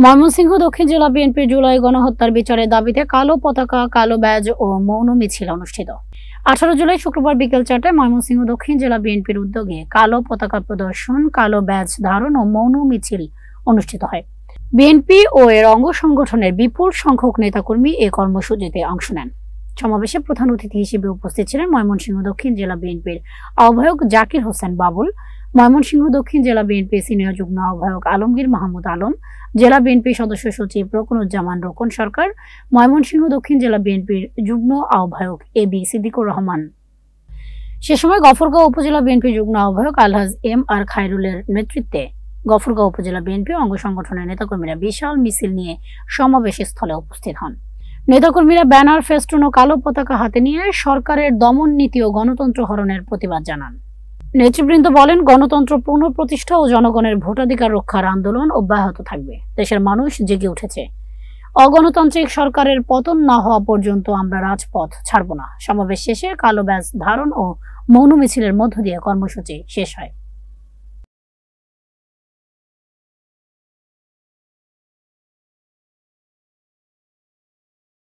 ময়মনসিংহ দক্ষিণ জেলা বিএনপির জুলাই গণহত্যার বিচারের দাবিতে কালো পতাকা, কালো ব্যাজ ও মৌন মিছিল অনুষ্ঠিত। 18 জুলাই শুক্রবার বিকেল 4টায় ময়মনসিংহ দক্ষিণ জেলা বিএনপির উদ্যোগে কালো পতাকা প্রদর্শন, কালো ব্যাজ ধারণ ও মৌন মিছিল অনুষ্ঠিত হয়। বিএনপি ও এর অঙ্গ সংগঠনের বিপুল সংখ্যক নেতাকর্মী এই কর্মসূচিতে অংশ নেন। সমাবেশে প্রধান অতিথি হিসেবে উপস্থিত ছিলেন ময়মনসিংহ দক্ষিণ জেলা বিএনপির আহ্বায়ক জাকির হোসেন বাবুল, ময়মনসিংহ দক্ষিণ জেলা বিএনপি সিনিয়র যুগ্ম আহ্বায়ক আলমগীর মাহমুদ আলম, জেলা বিএনপি সদস্য সচিব রকুনুজ্জামান রোকন সরকার, ময়মনসিংহ দক্ষিণ জেলা বিএনপির যুগ্ম আহ্বায়ক এবি সিদ্দিকুর রহমান। সে সময় গফরগাঁও উপজেলা বিএনপি যুগ্ম আহ্বায়ক আলহাজ এম আর খায়রুলের নেতৃত্বে গফরগাঁও উপজেলা বিএনপি অঙ্গ সংগঠনের নেতাকর্মীরা বিশাল মিছিল নিয়ে সমাবেশ স্থলে উপস্থিত হন। নেতাকর্মীরা ব্যানার, ফেস্টুন ও কালো পতাকা হাতে নিয়ে সরকারের দমন নীতি ও গণতন্ত্র হরণের প্রতিবাদ জানান। নেতৃবৃন্দ বলেন, গণতন্ত্র পুনঃপ্রতিষ্ঠা ও জনগণের ভোটাধিকার রক্ষার আন্দোলন অব্যাহত থাকবে। দেশের মানুষ জেগে উঠেছে। অগণতান্ত্রিক সরকারের পতন না হওয়া পর্যন্ত আমরা রাজপথ ছাড়ব না। সমাবেশ শেষে কালো ব্যাজ ধারণ ও মৌন মিছিলের মধ্য দিয়ে কর্মসূচি শেষ হয়।